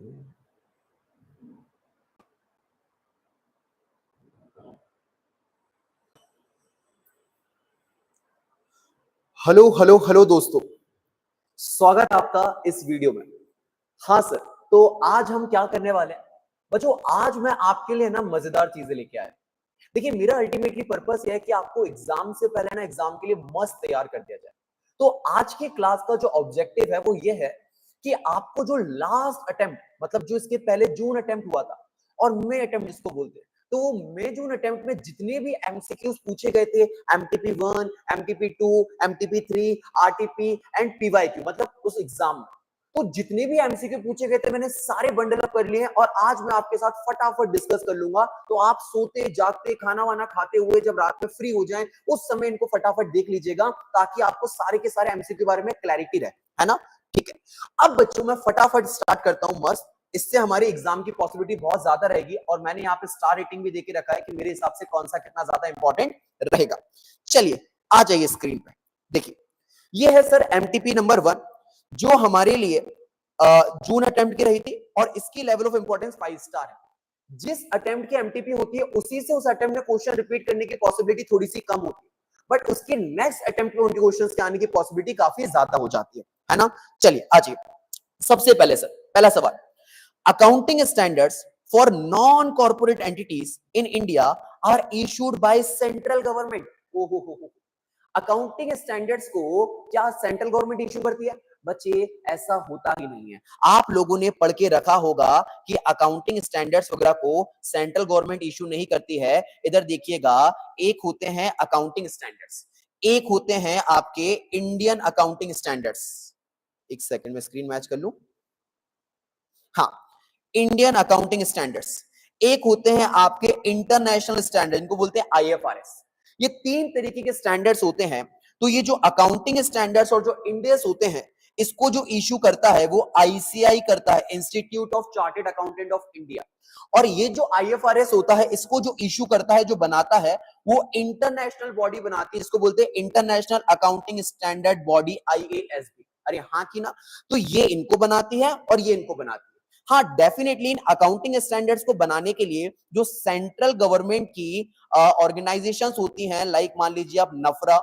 Hello hello hello दोस्तों, स्वागत आपका इस वीडियो में। हाँ सर, तो आज हम क्या करने वाले हैं बच्चों? आज मैं आपके लिए ना मजेदार चीजें लेके आया। देखिए, मेरा अल्टीमेटली पर्पस है कि आपको एग्जाम से पहले ना एग्जाम के लिए मस्त तैयार कर दिया जाए। तो आज की क्लास का जो ऑब्जेक्टिव है वो ये है कि आपको जो लास्ट अटेम्प्ट, मतलब जो इसके पहले जून अटेम्प्ट हुआ था और मई अटेम्प्ट जिसको बोलते हैं, तो वो मई जून अटेम्प्ट में जितने भी एमसीक्यूज पूछे गए थे, MTP 1, MTP 2, MTP 3, RTP and PYQ, मतलब उस एग्जाम में तो जितने भी एमसीक्यू पूछे गए थे मैंने सारे बंडल अप कर लिए हैं और आज मैं आपके साथ फटाफट डिस्कस कर लूंगा। तो आप सोते जागते खाना वाना खाते हुए जब रात में फ्री हो जाएं उस समय इनको फटाफट देख लीजिएगा ताकि आपको सारे के सारे एमसीक्यू के बारे में क्लैरिटी रहे, है ना? ठीक है, अब बच्चों मैं फटाफट स्टार्ट करता हूं मस्त। इससे हमारे एग्जाम की पॉसिबिलिटी बहुत ज्यादा रहेगी और मैंने यहाँ पे स्टार रेटिंग भी देके रखा है कि मेरे हिसाब से कौन सा कितना ज्यादा इंपॉर्टेंट रहेगा। चलिए आ जाइए स्क्रीन पे, देखिए ये है सर एमटीपी नंबर 1 जो हमारे लिए जून अटेम्प्ट की रही थी और इसकी लेवल ऑफ इंपॉर्टेंस 5 स्टार है। जिस अटेम्प्ट की एमटीपी होती है उसी से उस अटेम्प्ट में क्वेश्चन रिपीट करने की पॉसिबिलिटी थोड़ी सी कम होती है, बट उसके नेक्स्ट अटेम्प्ट में उनके क्वेश्चंस के आने की पॉसिबिलिटी काफी ज्यादा हो जाती है ना? चलिए आ जाइए, सबसे पहले सर पहला सवाल, accounting standards for non corporate entities in India are issued by central government. हो अकाउंटिंग स्टैंडर्ड्स को क्या सेंट्रल गवर्नमेंट इशू करती है? बच्चे ऐसा होता ही नहीं है। आप लोगों ने पढ़ के रखा होगा कि अकाउंटिंग स्टैंडर्ड्स वगैरह को सेंट्रल गवर्नमेंट इशू नहीं करती है। इधर देखिएगा, एक होते हैं अकाउंटिंग स्टैंडर्ड्स, एक होते हैं आपके इंडियन अकाउंटिंग स्टैंडर्ड्स। एक सेकंड में स्क्रीन मैच कर लूं। हाँ, इंडियन अकाउंटिंग स्टैंडर्ड्स, एक होते हैं आपके इंटरनेशनल स्टैंडर्ड, इनको बोलते हैं आईएफआरएस। ये तीन तरीके के स्टैंडर्ड्स होते हैं। तो ये जो अकाउंटिंग स्टैंडर्ड्स और जो इंडेस होते हैं, इसको जो इशू करता है वो आईसीआई करता है, institute of chartered accountant of India. और ये जो आईएफआरएस होता है इसको जो इशू करता है, जो बनाता है, वो इंटरनेशनल बॉडी बनाती है, इसको बोलते हैं इंटरनेशनल अकाउंटिंग स्टैंडर्ड बॉडी, आईएएसबी। अरे हाँ की ना? तो ये इनको बनाती है और ये इनको बनाती है। हाँ, डेफिनेटली इन अकाउंटिंग स्टैंडर्ड्स को बनाने के लिए जो सेंट्रल गवर्नमेंट की ऑर्गेनाइजेशंस होती हैं, लाइक मान लीजिए आप नफरा,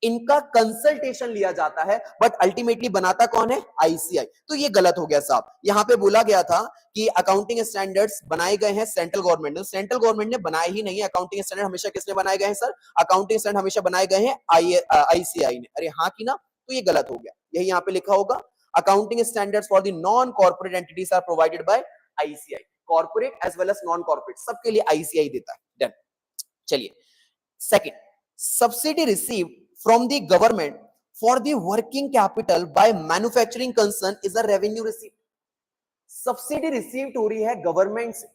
इनका कंसल्टेशन लिया जाता है, बट अल्टीमेटली बनाता कौन है? आईसीआई। तो ये गलत हो गया साहब, यहां पे बोला गया था कि अकाउंटिंग स्टैंडर्ड्स बनाए गए हैं सेंट्रल गवर्नमेंट ने। सेंट्रल गवर्नमेंट ने बनाए ही नहीं है अकाउंटिंग स्टैंडर्ड, हमेशा किसने बनाए गए हैं सर? अकाउंटिंग स्टैंडर्ड हमेशा बनाए गए हैं आईसीआई ने। अरे हाँ की ना? तो ये गलत हो गया, यही यहाँ पे लिखा होगा, accounting standards for the non corporate entities are provided by ICI. Corporate as well as non corporate सबके लिए आईसीआई देता है। डन। चलिए second, subsidy received from the government for the working capital by manufacturing concern is a revenue receipt। Subsidy received हो रही है government से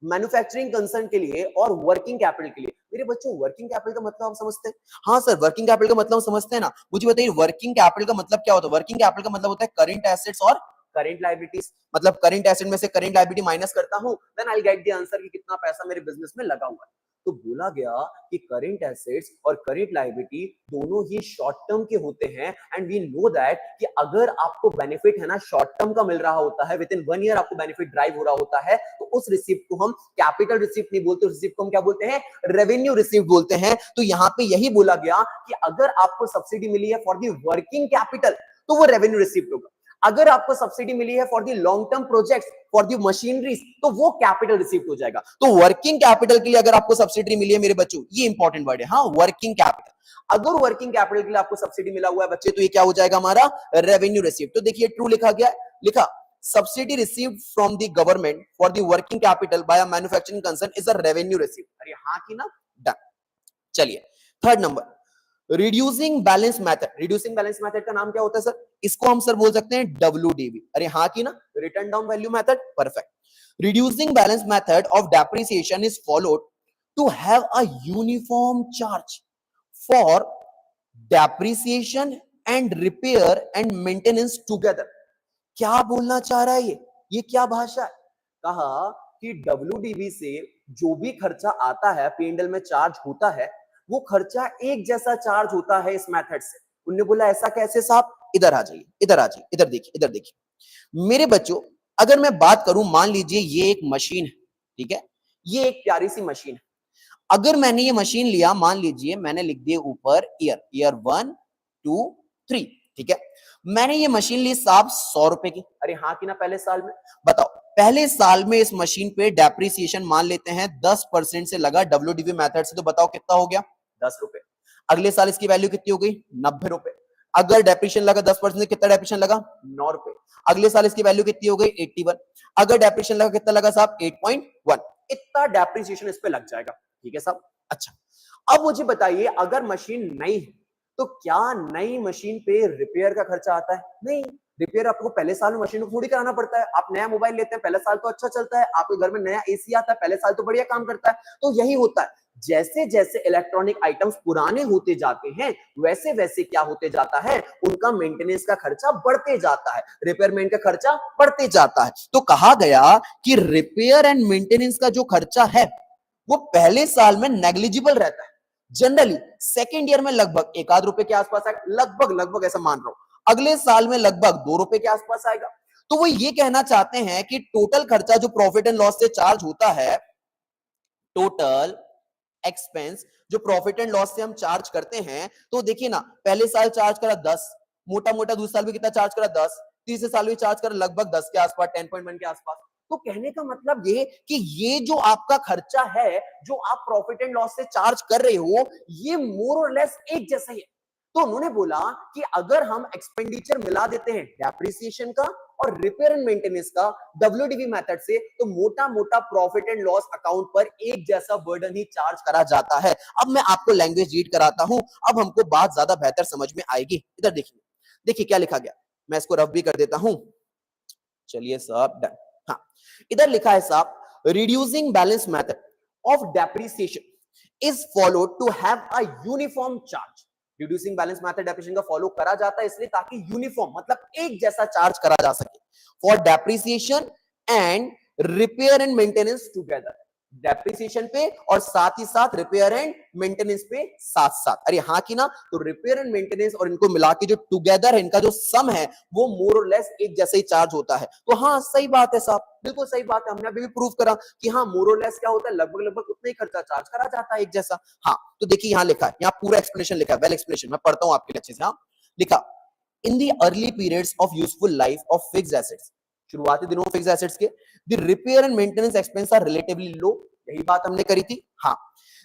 manufacturing concern के लिए और वर्किंग कैपिटल के लिए। मेरे बच्चों, वर्किंग कैपिटल का मतलब आप समझते हैं? हाँ सर, वर्किंग कैपिटल का मतलब समझते हैं ना? मुझे बताइए वर्किंग कैपिटल का मतलब क्या होता है? वर्किंग कैपिटल का मतलब होता है करंट एसेट्स और करंट लायबिलिटीज। मतलब करंट एसेट में से करंट लायबिलिटी माइनस करता हूं, then I get the answer कि कितना पैसा मेरे बिजनेस में लगा हुआ है। तो बोला गया कि करंट एसेट्स और करंट लायबिलिटी दोनों ही शॉर्ट टर्म के होते हैं एंड वी नो दैट कि अगर आपको बेनिफिट है ना शॉर्ट टर्म का मिल रहा होता है, विद इन 1 ईयर आपको बेनिफिट ड्राइव हो रहा होता है, तो उस रिसिप्ट को हम कैपिटल रिसिप्ट नहीं बोलते, उस रिसिप्ट को हम क्या बोलते हैं? रेवेन्यू रिसिप्ट बोलते हैं। तो यहाँ पे यही बोला गया कि अगर आपको सब्सिडी मिली है फॉर दी वर्किंग कैपिटल तो वो रेवेन्यू रिसिप्ट होगा। अगर आपको सब्सिडी मिली है for the long term projects, for the machineries, तो वो कैपिटल रिसीव्ड हो जाएगा। तो वर्किंग कैपिटल के लिए अगर आपको सब्सिडी मिली है मेरे बच्चों, ये इंपॉर्टेंट वर्ड है, हाँ, वर्किंग कैपिटल। अगर वर्किंग कैपिटल के लिए आपको सब्सिडी मिला हुआ है बच्चे, तो ये क्या हो जाएगा हमारा? Revenue received. तो देखिए ट्रू लिखा गया है, लिखा subsidy received from the government for the working capital by a manufacturing concern is a revenue received. अरे हाँ की ना? डन। चलिए third number, reducing balance method. Reducing balance method का नाम क्या होता है सर? इसको हम सर बोल सकते हैं WDV। अरे हाँ की ना? Written down value method. Perfect. Reducing balance method of depreciation is followed to have a uniform charge for depreciation and repair and maintenance together. क्या बोलना चाह रहा है ये क्या भाषा है? कहा कि WDV से जो भी खर्चा आता है, P&L में चार्ज होता है, वो खर्चा एक जैसा चार्ज होता है इस मेथड से। उन्होंने बोला ऐसा कैसे साहब? इधर आ जाइए, इधर आ जाइए, इधर देखिए, इधर देखिए मेरे बच्चों। अगर मैं बात करूं, मान लीजिए ये एक मशीन है, ठीक है, ये एक प्यारी सी मशीन है। अगर मैंने ये मशीन लिया, मान लीजिए मैंने लिख दिया ऊपर ईयर 1 2 3, ठीक है, मैंने ये मशीन ली साहब 100 रुपए की। अरे हाँ कि ना, पहले साल में बताओ, पहले साल में इस मशीन पे डेप्रिसिएशन मान लेते हैं 10% से लगा डब्ल्यूडीवी मेथड से, तो बताओ कितना हो गया, 10 रुपए। अगले साल इसकी वैल्यू कितनी हो गई, 90 रुपए। अगर डेप्रिसिएशन लगा 10% से, कितना डेप्रिसिएशन लगा, 9 रुपए। अगले साल इसकी वैल्यू कितनी हो गई, 81। अगर डेप्रिसिएशन लगा, कितना लगा साहब, 8.1। इतना डेप्रिसिएशन इस पे लग जाएगा, ठीक है साहब। अच्छा, अब मुझे बताइए, अगर मशीन नई है तो क्या नई मशीन पे रिपेयर का खर्चा आता है? नहीं, रिपेयर आपको पहले साल में मशीन को थोड़ी कराना पड़ता है। आप नया मोबाइल लेते हैं, पहले साल तो अच्छा चलता है, आपके घर में नया एसी आता है, पहले साल तो बढ़िया काम करता है। तो यही होता है, जैसे जैसे इलेक्ट्रॉनिक आइटम्स पुराने होते जाते हैं, वैसे वैसे क्या होते जाता है, उनका मेंटेनेंस का खर्चा बढ़ते जाता है, रिपेयरमेंट का खर्चा बढ़ते जाता है। तो कहा गया कि रिपेयर एंड मेंटेनेंस का जो खर्चा है वो पहले साल में नेग्लिजिबल रहता है। जनरली सेकेंड ईयर में लगभग 1 आध रुपए के आसपास आएगा, लगभग ऐसा मान रहा हूं। अगले साल में लगभग 2 रुपए के आसपास आएगा। तो वो ये कहना चाहते हैं कि टोटल खर्चा जो प्रॉफिट एंड लॉस से चार्ज होता है, टोटल एक्सपेंस जो प्रॉफिट एंड लॉस से हम चार्ज करते हैं, तो देखिए ना, पहले साल चार्ज करा 10, मोटा मोटा दूसरे साल भी कितना चार्ज करा 10, तीसरे साल भी चार्ज करा लगभग 10 के आसपास, 10.1 के आसपास। तो कहने का मतलब ये कि ये जो आपका खर्चा है, जो आप प्रॉफिट एंड लॉस से चार्ज कर रहे हो, ये मोर और लेस एक जैसा ही है। तो उन्होंने बोला कि अगर हम एक्सपेंडिचर मिला देते हैं डेप्रिसिएशन का और रिपेयर एंड मेंटेनेंस का डब्ल्यूडीवी मेथड से, तो मोटा मोटा प्रॉफिट एंड लॉस अकाउंट पर एक जैसा बर्डन ही चार्ज करा जाता है। अब मैं आपको लैंग्वेज रीड कराता हूं, अब हमको बात ज्यादा बेहतर समझ में आएगी। इधर देखिए, देखिए क्या लिखा गया, मैं इसको रफ भी कर देता हूं। चलिए साहब, डन। हाँ, इधर लिखा है साहब, reducing balance method of depreciation is followed to have a uniform charge. Reducing balance method depreciation का फॉलो करा जाता है इसलिए ताकि यूनिफॉर्म मतलब एक जैसा चार्ज करा जा सके for depreciation and repair and maintenance together. Depreciation पे और साथ ही साथ रिपेयर एंड मेंटेनेंस पे साथ साथ। अरे हाँ कि ना, तो रिपेयर एंड मेंटेनेंस और इनको मिला के जो टुगेदर है, इनका जो सम है, वो मोर और लेस एक जैसे ही चार्ज होता है। तो हाँ, सही बात है साहब, बिल्कुल सही बात है। हमने अभी भी प्रूव करा कि हाँ, मोर और लेस क्या होता है, लगभग लगभग उतना ही खर्चा चार्ज करा जाता है एक जैसा। हाँ, तो देखिए यहाँ लिखा है, यहाँ पूरा एक्सप्लेनेशन लिखा है, वेल एक्सप्लेनेशन, मैं पढ़ता हूँ आपके लिए अच्छे से। हाँ, लिखा, in the early periods of useful life of fixed assets, शुरुआती दिनों फिक्स्ड एसेट्स के, the repair and maintenance expense are relatively low. यही बात हमने करी थी। हाँ,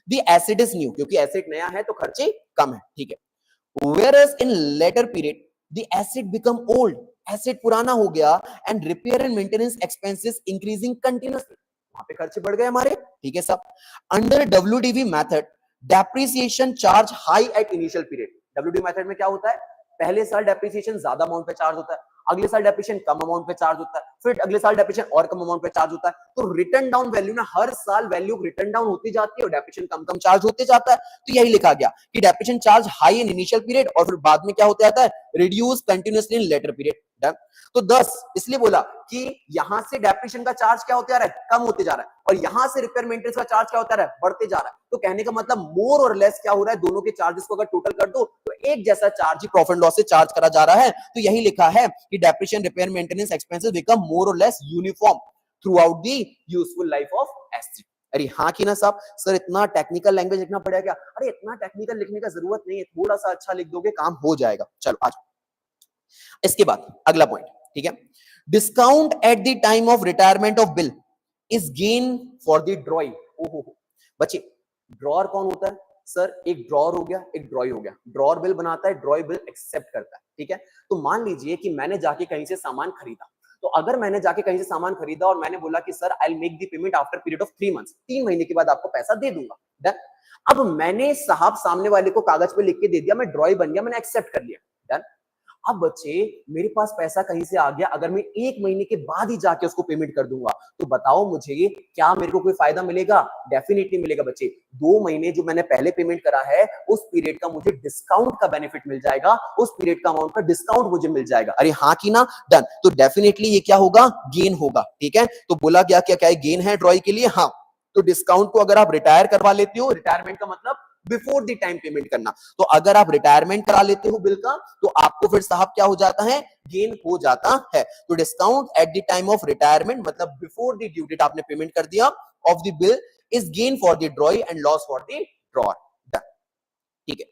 द एसेट इज न्यू, क्योंकि एसेट नया है तो खर्चे कम है, ठीक है। Whereas in later period the asset become old, asset पुराना हो गया, and repair and maintenance expenses increasing continuously, वहां पे खर्चे बढ़ गए हमारे, ठीक है साहब। Under WDV method depreciation charge high at initial period. WDV method में क्या होता है, पहले साल डेप्रिसिएशन ज्यादा अमाउंट पे चार्ज होता है, अगले साल डेप्रिसिएशन कम अमाउंट पे चार्ज होता है, फिर अगले साल डेप्रिसिएशन और कम अमाउंट पे चार्ज होता है। तो रिटर्न डाउन वैल्यू ना, हर साल वैल्यू रिटर्न डाउन होती जाती है और डेप्रिसिएशन कम कम चार्ज होते जाता है। तो यही लिखा गया कि depreciation charge high in initial period और फिर बाद में क्या होता जाता है, रिड्यूस कंटिन्यूअसली इन लेटर पीरियड। डन। तो 10 इसलिए बोला कि यहां से डेप्रिसिएशन का चार्ज क्या होता जा रहा है, कम होते जा रहा है, और यहां से रिपेयर मेंटेनेंस का चार्ज क्या होता रहा है, बढ़ते जा रहा है। तो कहने का मतलब मोर और लेस क्या हो रहा है, दोनों के चार्जेस को अगर टोटल कर दो तो एक जैसा चार्ज ही प्रॉफिट लॉस से चार्ज करा जा रहा है। तो यही लिखा है कि depreciation repair maintenance expenses become more और less uniform throughout the useful life of asset. अरे हाँ कि ना साहब, सर इतना टेक्निकल लैंग्वेज लिखना पड़ेगा क्या? अरे इतना टेक्निकल लिखने का जरूरत नहीं है, थोड़ा सा अच्छा लिख दोगे काम हो जाएगा। चलो आज इसके बाद अगला पॉइंट, ठीक है। Discount at the time of retirement of bill is gain for the ड्रॉई। ओहो बच्चे, ड्रॉअर कौन होता है? सर एक ड्रॉअर हो गया, एक ड्रॉई हो गया। ड्रॉअर बिल बनाता है, ड्रॉई बिल एक्सेप्ट करता है, ठीक है। तो मान लीजिए कि मैंने जाके कहीं से सामान खरीदा, तो अगर मैंने जाके कहीं से सामान खरीदा और मैंने बोला कि sir I will make the payment after period of 3 months, 3 महीने के बाद आपको पैसा दे दूंगा, डन। अब मैंने साहब सामने वाले को कागज पे लिख के दे दिया, मैं ड्रॉई बन गया, मैंने एक्सेप्ट कर लिया, डन। अब बच्चे मेरे पास पैसा कहीं से आ गया, अगर मैं 1 महीने के बाद ही जाके उसको पेमेंट कर दूंगा, तो बताओ मुझे क्या मेरे को कोई फायदा मिलेगा? डेफिनेटली मिलेगा बच्चे। 2 महीने जो मैंने पहले पेमेंट करा है, उस पीरियड का मुझे डिस्काउंट का बेनिफिट मिल जाएगा, उस पीरियड का अमाउंट का डिस्काउंट मुझे मिल जाएगा। अरे हाँ कि ना, डन। तो डेफिनेटली ये क्या होगा, गेन होगा, ठीक है। तो बोला गया क्या क्या गेन है ड्रॉई के लिए? हाँ, तो डिस्काउंट को अगर आप रिटायर करवा लेते हो, रिटायरमेंट का मतलब बिफोर द टाइम पेमेंट करना। तो अगर आप रिटायरमेंट करा लेते हो बिल का तो आपको फिर साहब क्या हो जाता है, गेन हो जाता है। तो discount at the time of retirement मतलब बिफोर द ड्यू डेट आपने पेमेंट कर दिया of the bill is gain for the drawee and loss for the drawer. ठीक है।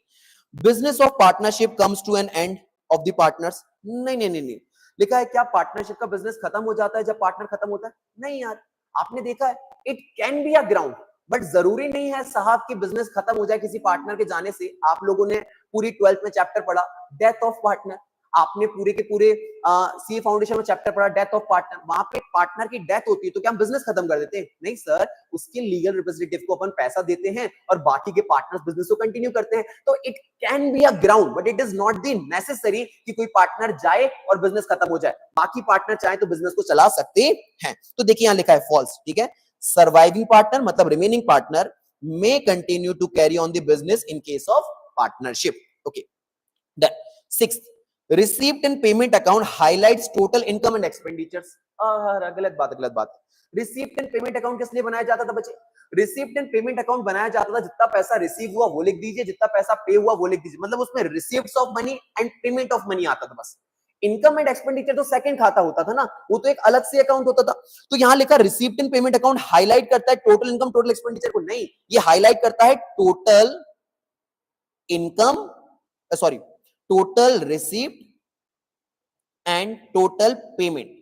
Business of partnership comes to an end of the partners. नहीं नहीं नहीं नहीं, लिखा है क्या पार्टनरशिप का बिजनेस खत्म हो जाता है जब पार्टनर खत्म होता है? नहीं यार, आपने देखा है it can be a ground, but जरूरी नहीं है साहब की बिजनेस खत्म हो जाए किसी पार्टनर के जाने से। आप लोगों ने पूरी 12th में चैप्टर पढ़ा डेथ ऑफ पार्टनर, आपने पूरे के पूरे सी फाउंडेशन में चैप्टर पढ़ा डेथ ऑफ पार्टनर। वहां पे पार्टनर की डेथ होती है तो क्या हम बिजनेस खत्म कर देते हैं? नहीं सर, उसके लीगल रिप्रेजेंटेटिव को अपन पैसा देते हैं और बाकी के पार्टनर्स बिजनेस को कंटिन्यू करते हैं। तो it can be a ground but it is not the necessary कि कोई पार्टनर जाए और बिजनेस खत्म हो जाए। बाकी पार्टनर चाहे तो बिजनेस को चला सकते हैं। तो देखिए यहां लिखा है फॉल्स। ठीक है, सर्वाइविंग पार्टनर मतलब remaining partner may continue to carry on the business in case of partnership. Okay, then sixth, receipt and payment account highlights total income and expenditures. गलत बात। रिसीप्ट एंड पेमेंट अकाउंट किस लिए बनाया जाता था बच्चे? Receipt and payment account बनाया जाता था जितना पैसा रिसीव हुआ वो लिख दीजिए, जितना पैसा पे हुआ वो लिख दीजिए, मतलब उसमें receipts of money and payment of money आता था बस। इनकम एंड एक्सपेंडिचर तो सेकंड खाता होता था ना, वो तो एक अलग से अकाउंट होता था। तो यहां लिखा receipt and payment account highlight करता है टोटल इनकम टोटल एक्सपेंडिचर को? नहीं, ये हाईलाइट करता है total income, sorry total receipt and total payment.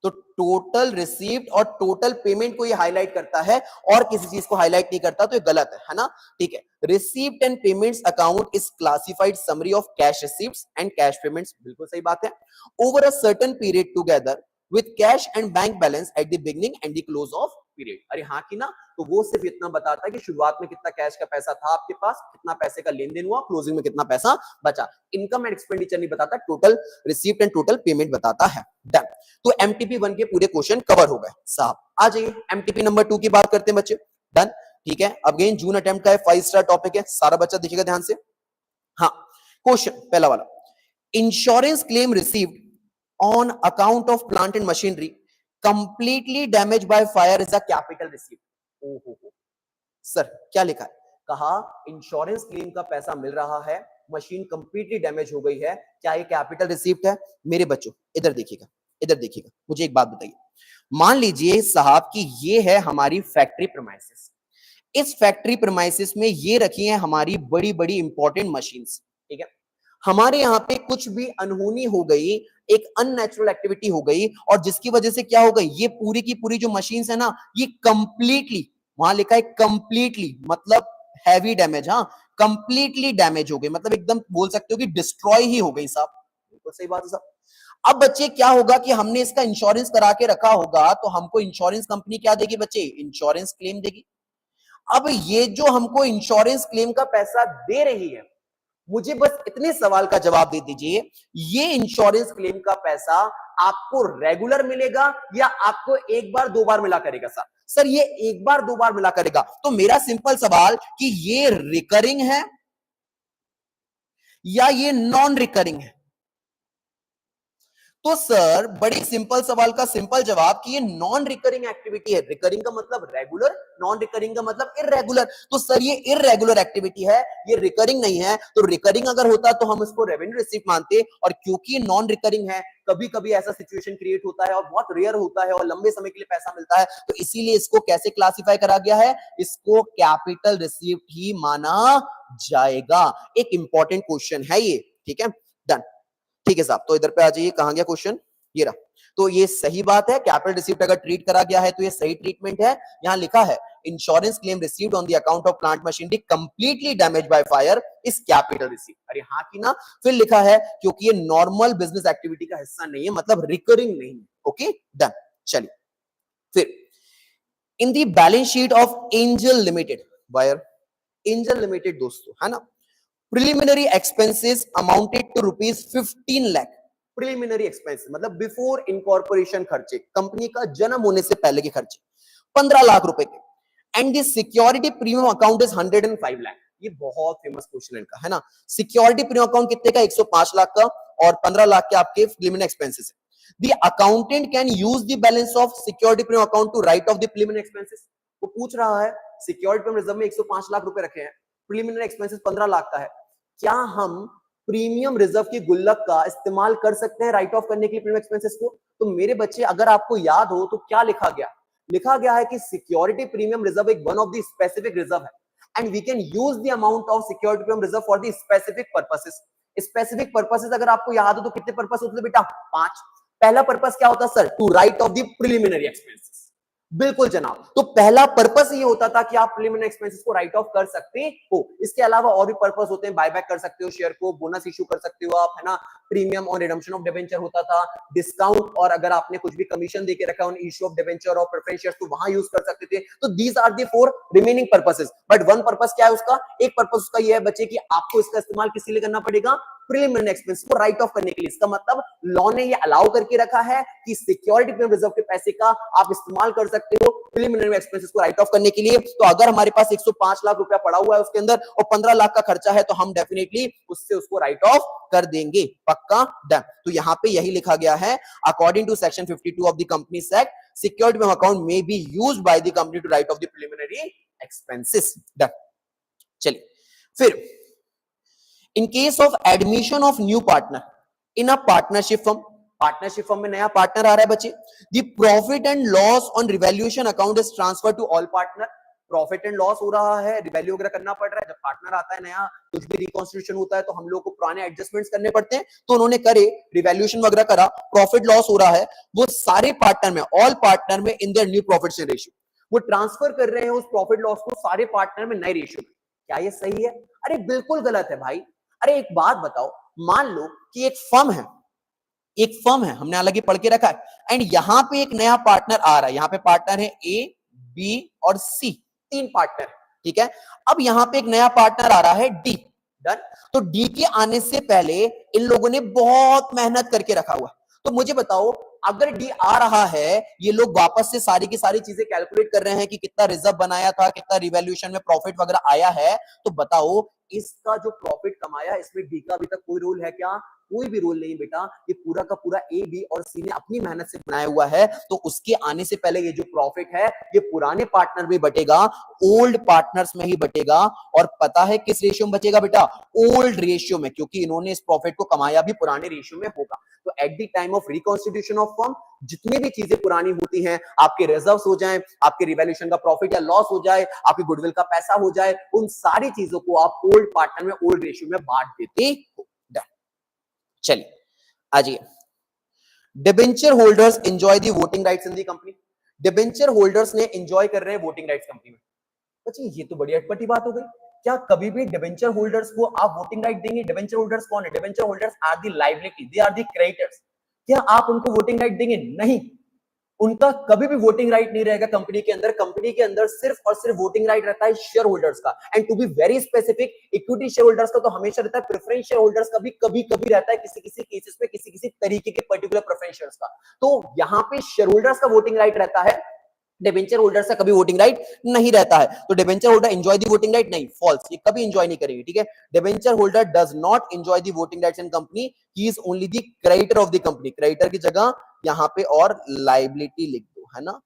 तो टोटल रिसीव्ड और टोटल पेमेंट को ये हाईलाइट करता है और किसी चीज को हाईलाइट नहीं करता, तो ये गलत है ना? ठीक है, received and payments account is classified summary of cash receipts and cash payments, बिल्कुल सही बात है, over a certain period together with cash and bank balance at the beginning and the close of period. अरे हाँ की ना, तो वो सिर्फ इतना बताता है कि शुरुआत में कितना कैश का पैसा था आपके पास, कितना पैसे का लेन देन हुआ, क्लोजिंग में कितना पैसा बचा। इनकम एंड एक्सपेंडिचर नहीं बताता, total receipt and total payment बताता है। डन। तो एमटीपी 1 के पूरे क्वेश्चन कवर हो गए साहब। आ जाइए एमटीपी नंबर 2 की बात करते हैं बच्चे। डन, ठीक है। अगेन जून अटेम्प्ट का है, 5 स्टार टॉपिक है, सारा बच्चा देखिएगा ध्यान से। हाँ, क्वेश्चन पहला वाला, insurance claim received on account of plant and machinery completely damage by fire is a capital received. ओहो सर क्या लिखा है? कहा इंश्योरेंस क्लेम का पैसा मिल रहा है, मशीन कंप्लीटली डैमेज हो गई है, क्या ये कैपिटल रिसीव्ड है? मेरे बच्चों इधर देखिएगा, इधर देखिएगा, मुझे एक बात बताइए। मान लीजिए साहब कि ये है हमारी फैक्ट्री प्रीमाइसेस, इस फैक्ट्री प्रीमाइसेस में ये रखी है हमारी बड़ी बड़ी इंपॉर्टेंट मशीन्स। ठीक है, हमारे यहाँ पे कुछ भी अनहोनी हो गई, एक अननेचुरल एक्टिविटी हो गई और जिसकी वजह से क्या हो गई, ये पूरी की पूरी जो मशीन्स है ना, ये कंप्लीटली, वहां लिखा है कंप्लीटली मतलब हैवी डैमेज, हाँ कंप्लीटली डैमेज हो गई, मतलब एकदम बोल सकते हो कि डिस्ट्रॉय ही हो गई साहब। बिल्कुल सही बात है साहब। अब बच्चे क्या होगा कि हमने इसका इंश्योरेंस करा के रखा होगा तो हमको इंश्योरेंस कंपनी क्या देगी बच्चे? इंश्योरेंस क्लेम देगी। अब ये जो हमको इंश्योरेंस क्लेम का पैसा दे रही है, मुझे बस इतने सवाल का जवाब दे दीजिए, ये इंश्योरेंस क्लेम का पैसा आपको रेगुलर मिलेगा या आपको एक बार दो बार मिला करेगा? सर ये एक बार दो बार मिला करेगा। तो मेरा सिंपल सवाल कि ये रिकरिंग है या ये नॉन रिकरिंग है? तो सर बड़ी सिंपल सवाल का सिंपल जवाब कि ये नॉन रिकरिंग एक्टिविटी है। रिकरिंग का मतलब रेगुलर, नॉन रिकरिंग का मतलब इररेगुलर। तो सर ये इररेगुलर एक्टिविटी है, ये रिकरिंग नहीं है। तो रिकरिंग अगर होता तो हम इसको रेवेन्यू रिसीप्ट मानते, और क्योंकि नॉन रिकरिंग है, कभी कभी ऐसा सिचुएशन क्रिएट होता है और बहुत रेयर होता है और लंबे समय के लिए पैसा मिलता है, तो इसीलिए इसको कैसे क्लासिफाई करा गया है? इसको कैपिटल रिसीप्ट ही माना जाएगा। एक इंपॉर्टेंट क्वेश्चन है ये, ठीक है। डन, ठीक है साहब। तो इधर पे आ जाइए, कहां गया क्वेश्चन, ये रहा। तो ये सही बात है, कैपिटल रिसीप्ट अगर ट्रीट करा गया है तो ये सही ट्रीटमेंट है। यहां लिखा है insurance claim received on the account of plant machinery completely damage by fire is capital receipt. अरे हाँ की ना, फिर लिखा है क्योंकि ये नॉर्मल बिजनेस एक्टिविटी का हिस्सा नहीं है, मतलब रिकरिंग नहीं है। Okay done. चलिए फिर in the balance sheet of Angel limited, वायर एंजल लिमिटेड दोस्तों है ना, preliminary expenses amounted to ₹15 lakh. Preliminary expenses मतलब बिफोर इनकॉर्पोरेशन खर्चे, कंपनी का जन्म होने से पहले के खर्चे 15 लाख रुपए के। And the security premium account is 105 lakh. ये बहुत फेमस क्वेश्चन इनका है ना। सिक्योरिटी प्रीमियम अकाउंट कितने का? 105 लाख का, और 15 लाख के आपके प्रिलिमिनरी एक्सपेंसेस है। The accountant can use the balance of security premium account to write off the preliminary expenses। वो पूछ रहा है सिक्योरिटी प्रीमियम रिजर्व में 105 लाख रुपए रखे हैं, प्रीलिमिनरी एक्सपेंसेस 15 लाख का है, क्या हम प्रीमियम रिजर्व की गुल्लक का इस्तेमाल कर सकते हैं राइट ऑफ करने के लिए प्रीमियम एक्सपेंसेस को? तो मेरे बच्चे, अगर आपको याद हो तो क्या लिखा गया? लिखा गया है कि सिक्योरिटी प्रीमियम रिजर्व एक one of the specific reserve है and we can use the amount of security premium reserve for the specific purposes. Specific purposes अगर आपको याद हो तो कितने पर्पस होते थे बेटा? 5। पहला पर्पस क्या होता sir? To write off the preliminary expenses. बिल्कुल जनाब, तो पहला पर्पस ये होता था कि आप प्रीलिमिनरी एक्सपेंसेस को राइट ऑफ कर सकते हो। इसके अलावा और भी पर्पस होते हैं, बायबैक कर सकते हो शेयर को, बोनस इशू कर सकते हो आप, है ना, प्रीमियम और रिडम्पशन ऑफ डिबेंचर होता था, डिस्काउंट, और अगर आपने कुछ भी कमीशन देके रखा है ऑन इशू ऑफ डिबेंचर और प्रेफरेंस शेयर्स तो वहां यूज कर सकते थे। तो these are the 4 remaining purposes, but one purpose क्या है उसका? एक पर्पस उसका ये है बच्चे कि आपको इसका इस्तेमाल किस लिए करना पड़ेगा? प्रीलिमिनरी एक्सपेंस को राइट ऑफ करने के लिए। इसका मतलब लॉ ने ये अलाउ करके रखा है कि सिक्योरिटी प्रीमियम रिजर्व के पैसे का आप इस्तेमाल कर सकते हो प्रीलिमिनरी एक्सपेंसेस को राइट ऑफ करने के लिए। तो अगर हमारे पास 105 लाख रुपया पड़ा हुआ है उसके अंदर और 15 लाख का खर्चा है तो हम डेफिनेटली उससे उसको राइट ऑफ कर देंगे, पक्का, डन। तो यहाँ पे यही लिखा गया है, according to section 52 of the companies act, security premium account may be used by the company to write off the preliminary expenses, done. चलिए फिर, in case of admission of new partner in a partnership firm में नया partner आ रहा है बच्चे, the profit and loss on revaluation account is transferred to all partner। Profit and loss हो रहा है, रिवैल्यू वगैरह करना पड़ रहा है, जब पार्टनर आता है नया, कुछ भी रिकॉन्स्टिट्यूशन होता है तो हम लोग को पुराने एडजस्टमेंट्स करने पड़ते हैं, तो उन्होंने करे, रिवैल्यूएशन वगैरह करा, प्रॉफिट लॉस हो रहा है, वो सारे पार्टनर में, ऑल पार्टनर में in their new profit share ratio, वो ट्रांसफर कर रहे हैं उस प्रॉफिट लॉस को सारे पार्टनर में नए रेशियो में। क्या ये सही है? अरे बिल्कुल गलत है भाई। अरे एक बात बताओ, मान लो कि एक फर्म है, हमने अलग ही पढ़ के रखा है, एंड यहां पे एक नया पार्टनर आ रहा है, यहां पे पार्टनर है ए, बी और सी, 3 पार्टनर, ठीक है। अब यहां पे एक नया पार्टनर आ रहा है डी, डन। तो डी के आने से पहले इन लोगों ने बहुत मेहनत करके रखा हुआ, तो मुझे बताओ, अगर डी आ रहा है, ये लोग वापस से सारी की सारी चीजें कैलकुलेट कर रहे हैं कि कितना रिजर्व बनाया था, कितना रिवैल्यूएशन में प्रॉफिट वगैरह आया है, तो बताओ इसका जो प्रॉफिट कमाया इसमें डी का अभी तक कोई रोल है क्या? कोई भी रोल नहीं बेटा, ये पूरा का पूरा ए, बी और सी ने अपनी मेहनत से बनाया हुआ है, तो उसके आने से पहले ये जो प्रॉफिट है ये पुराने पार्टनर में बटेगा, ओल्ड पार्टनर्स में ही बटेगा, और पता है किस रेशियो में बचेगा बेटा? ओल्ड रेशियो में, क्योंकि इन्होंने इस प्रॉफिट को कमाया भी पुराने रेशियो में होगा। तो eight the time of reconstitution of firm, जितनी भी चीजें पुरानी होती हैं, आपके रिजर्व्स हो जाए, आपके रिवैल्यूएशन का प्रॉफिट या लॉस हो जाए, आपकी गुडविल का पैसा हो जाए, उन सारी चीजों को आप ओल्ड पार्टनर में, ओल्ड रेशियो में बांट देते हो। चलिए आइए, debenture holders enjoy the voting rights in the company. Debenture holders ने एंजॉय कर रहे हैं वोटिंग राइट्स कंपनी में। बच्चे ये तो बड़ी अटपटी बात हो गई, क्या कभी भी डिबेंचर होल्डर्स को आप वोटिंग राइट देंगे? डिबेंचर होल्डर्स कौन है? Debenture holders are the liability, they are the creditors. क्या आप उनको वोटिंग राइट देंगे? नहीं, उनका कभी भी वोटिंग राइट नहीं रहेगा कंपनी के अंदर। कंपनी के अंदर सिर्फ और सिर्फ वोटिंग राइट रहता है शेयर होल्डर्स का, and to be very specific, equity share holders का तो हमेशा रहता है, प्रेफरेंस शेयर होल्डर्स का भी कभी कभी रहता है, किसी किसी केसेस में, किसी किसी तरीके के पर्टिकुलर प्रेफरेंस शेयर्स का। तो यहाँ पे शेयर होल्डर्स का वोटिंग राइट रहता है, डिबेंचर होल्डर से कभी वोटिंग राइट नहीं रहता है। तो debenture holder enjoy the voting right? नहीं, फॉल्स, ये कभी एंजॉय नहीं करेंगे, ठीक है। Debenture holder does not enjoy the voting rights in company, he is only the creditor of the company. Creditor की जगह यहाँ पे और लायबिलिटी लिख दो, है ना,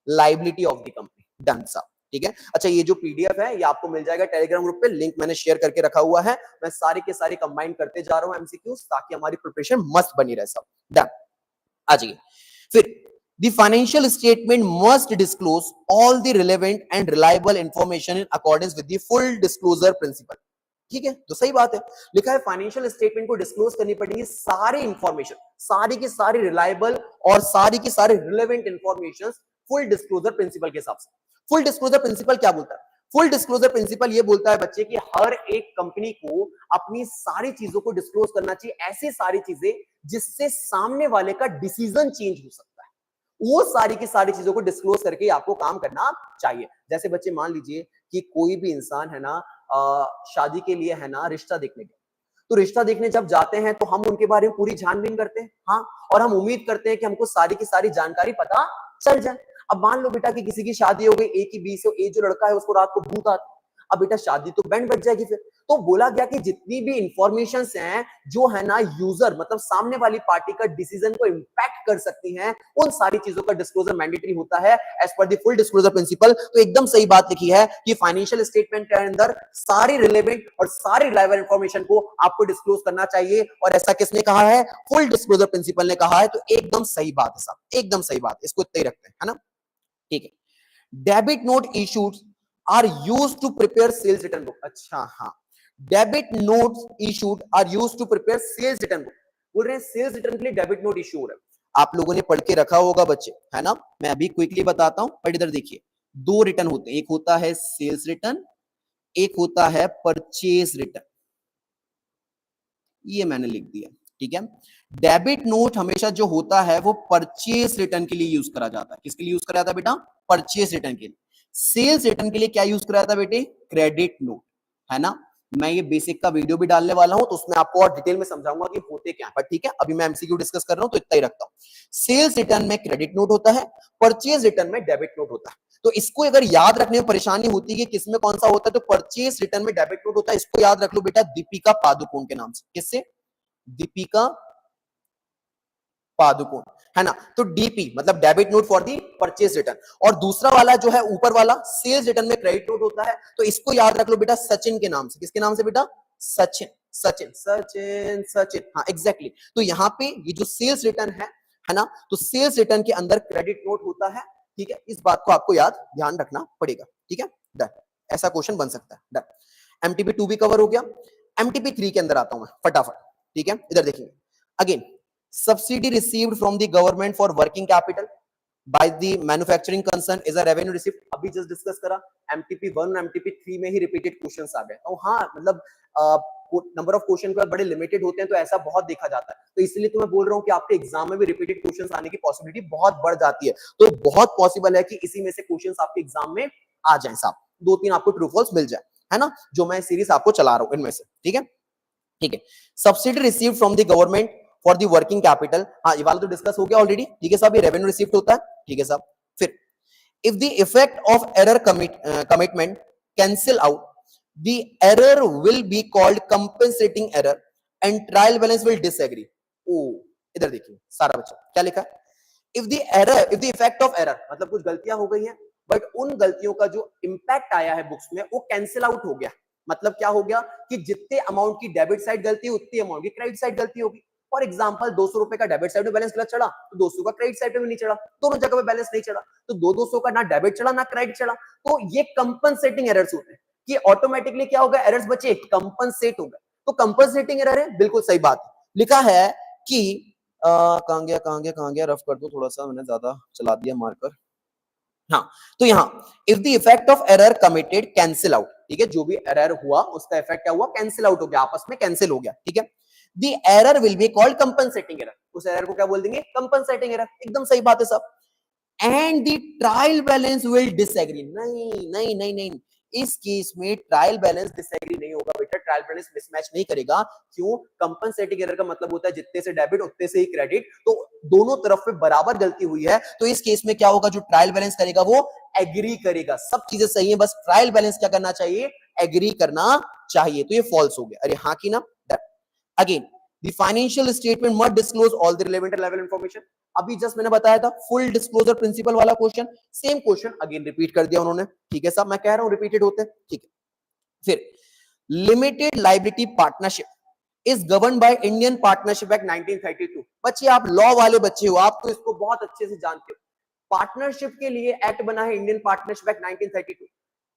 liability of the company, done सा, ठीक है। अच्छा, ये जो पीडीएफ है ये आपको मिल जाएगा टेलीग्राम ग्रुप पे, लिंक मैंने शेयर करके रखा हुआ है। मैं सारे के सारे कंबाइन करते जा रहा हूं एमसीक्यूज, ताकि हमारी प्रिपरेशन मस्त बनी रहे सब, डन। आ जाइए फिर, the financial statement must disclose all the relevant and reliable information in accordance with the full disclosure principle। ठीक है, तो सही बात है, लिखा है फाइनेंशियल स्टेटमेंट को डिस्क्लोज करनी पड़ेगी सारी इंफॉर्मेशन, सारी की सारी रिलायबल और सारी की सारी relevant information full disclosure principle के हिसाब से। फुल डिस्क्लोजर प्रिंसिपल क्या बोलता है? फुल डिस्क्लोजर प्रिंसिपल ये बोलता है बच्चे कि हर एक कंपनी को अपनी सारी चीजों को डिस्क्लोज करना चाहिए, ऐसी सारी चीजें जिससे सामने वाले का डिसीजन चेंज हो सकता है, वो सारी की सारी चीजों को डिस्क्लोज करके आपको काम करना चाहिए। जैसे बच्चे मान लीजिए कि कोई भी इंसान है ना, शादी के लिए है ना रिश्ता देखने गए, तो रिश्ता देखने जब जाते हैं तो हम उनके बारे में पूरी छानबीन करते हैं, हाँ, और हम उम्मीद करते हैं कि हमको सारी की सारी जानकारी पता चल जाए। अब मान लो बेटा कि किसी की शादी हो गई, ए की बी से, ए जो लड़का है उसको रात को भूत आता, अब बेटा शादी तो बैंड बज जाएगी फिर, तो बोला गया कि जितनी भी इंफॉर्मेशन हैं जो है ना यूजर मतलब सामने वाली पार्टी का डिसीजन को इंपैक्ट कर सकती हैं, उन सारी चीजों का डिस्क्लोजर मैंडेटरी होता है as per the full disclosure principal. तो एकदम सही बात लिखी है कि फाइनेंशियल स्टेटमेंट के अंदर सारी रिलेवेंट और सारी रिलायबल इंफॉर्मेशन को आपको डिस्क्लोज करना चाहिए, और ऐसा किसने कहा है? फुल डिस्क्लोजर प्रिंसिपल ने कहा है। तो एकदम सही बात है साहब, एकदम सही बात, इसको इतना ही रखते हैं, है ना? ठीक है। Debit note issued are use to prepare sales return book. अच्छा, हाँ, debit notes issued are use to prepare sales return book. बोल रहे हैं सेल्स रिटर्न के लिए डेबिट नोट इशू हो रहा है। आप लोगों ने पढ़ के रखा होगा बच्चे, है ना? मैं अभी क्विकली बताता हूं, बट इधर देखिए, दो रिटर्न होते हैं, एक होता है सेल्स रिटर्न, एक होता है परचेज रिटर्न। ये मैंने लिख दिया, ठीक है। डेबिट नोट हमेशा जो होता है वो परचेज रिटर्न के लिए यूज करा जाता है। किसके लिए यूज करा जाता है बेटा? परचेज रिटर्न के लिए। सेल्स रिटर्न के लिए क्या यूज करा जाता है बेटे? क्रेडिट नोट, है ना? मैं ये बेसिक का वीडियो भी डालने वाला हूं, तो उसमें आपको और डिटेल में समझाऊंगा कि होते क्या है, पर ठीक है, अभी मैं एमसीक्यू डिस्कस कर रहा हूं तो इतना ही रखता हूं। सेल्स रिटर्न में क्रेडिट नोट होता है, परचेज रिटर्न में डेबिट नोट होता है। तो इसको अगर याद रखने में परेशानी होती है कि किसमें कौन सा होता है, तो परचेज रिटर्न में डेबिट नोट होता है। इसको याद रख लो बेटा, दीपिका पादुकोण के नाम से। किससे? दीपिका पादुकोण, है ना? तो डीपी मतलब debit note for the purchase return, और दूसरा वाला जो है ऊपर वाला सेल्स रिटर्न में क्रेडिट नोट होता है। तो इसको याद रख लो बेटा सचिन के नाम से। किसके नाम से बेटा? सचिन, सचिन, सचिन, सचिन, हाँ एग्जैक्टली। तो यहाँ पे ये जो सेल्स रिटर्न है ना, तो सेल्स रिटर्न के अंदर क्रेडिट नोट होता है, ठीक है। इस बात को आपको याद ध्यान रखना पड़ेगा, ठीक है। डन, ऐसा क्वेश्चन बन सकता है। डन, एमटीपी 2 भी कवर हो गया। एमटीपी 3 के अंदर आता हूं मैं फटाफट, ठीक है। इधर देखेंगे again, subsidy received from the government for working capital by the manufacturing concern is a revenue received। अभी जस्ट डिस्कस करा, एमटीपी 1 एमटीपी 3 में ही रिपीटेड क्वेश्चंस आ गए। तो हाँ, मतलब नंबर ऑफ क्वेश्चन का बड़े लिमिटेड होते हैं, तो ऐसा बहुत देखा जाता है। तो इसलिए तो मैं बोल रहा हूँ कि आपके एग्जाम में भी रिपीटेड क्वेश्चंस आने की पॉसिबिलिटी बहुत बढ़ जाती है। तो बहुत पॉसिबल है कि इसी में से क्वेश्चंस आपके एग्जाम में आ जाए साहब, 2-3 आपको ट्रू फॉल्स मिल जाए, है ना? जो मैं सीरीज आपको चला रहा हूँ इनमें से, ठीक है, ठीक है। Subsidy receive from the government for the working capital, हाँ ये वाला तो डिस्कस हो गया ऑलरेडी, ठीक है साहब। ये रेवेन्यू रिसीव्ड होता है, ठीक है साहब। फिर if the effect of error commitment cancel out, the error will be called compensating error and trial balance will disagree. ओ, इधर देखिए सारा बच्चा क्या लिखा है? If the effect of error मतलब कुछ गलतियां हो गई हैं, बट उन गलतियों का जो इंपैक्ट आया है बुक्स में वो कैंसिल आउट हो गया। मतलब क्या हो गया कि जितने अमाउंट की डेबिट साइड गलती है उतनी अमाउंट की क्रेडिट साइड गलती होगी। फॉर एग्जांपल 200 रुपए का डेबिट साइड में बैलेंस गलत चढ़ा, तो 200 का क्रेडिट साइड पे भी नहीं चढ़ा, दोनों जगह पे बैलेंस नहीं चढ़ा, तो 200 का ना डेबिट चढ़ा ना क्रेडिट चढ़ा। तो ये कंपनसेटिंग एरर्स होते हैं कि ऑटोमेटिकली क्या होगा, एरर्स बचे कंपनसेट हो गए। तो कंपनसेटिंग एरर है, बिल्कुल सही बात लिखा है कि कहां गया, रफ कर दो थोड़ा सा, मैंने ज्यादा चला दिया मार्कर। हाँ, तो यहां if the effect of error committed cancel out, ठीक है, जो भी एरर हुआ उसका इफेक्ट क्या हुआ, कैंसिल आउट हो गया, आपस में कैंसिल हो गया, ठीक है। The error will be called compensating error, उस एरर को क्या बोल देंगे, कंपनसेटिंग एरर। एकदम सही बात है सब। And the trial balance will disagree, नहीं नहीं नहीं नहीं, इस केस में ट्रायल बैलेंस डिसएग्री नहीं होगा बेटा, ट्रायल बैलेंस मिसमैच नहीं करेगा। क्यों? कंपनसेटिंग एरर का मतलब होता है जितने से डेबिट उतने से ही क्रेडिट, तो दोनों तरफ पे बराबर गलती हुई है। तो इस केस में क्या होगा, जो ट्रायल बैलेंस करेगा वो एग्री करेगा। सब चीजें सही है, बस ट्रायल बैलेंस क्या करना चाहिए, एग्री करना चाहिए। तो ये फॉल्स हो गया, अरे हाँ की ना। Again the financial statement must disclose all the relevant level information। अभी जस्ट मैंने बताया था फुल डिस्क्लोजर प्रिंसिपल वाला question, same question again repeat कर दिया उन्होंने, ठीक है साहब। मैं कह रहा हूं रिपीटेड होते हैं, ठीक है। फिर limited liability partnership is govern by Indian partnership act 1932। बच्चे आप लॉ वाले बच्चे हो, आप तो इसको बहुत अच्छे से जानते हो। पार्टनरशिप के लिए एक्ट बना है Indian partnership act 1932।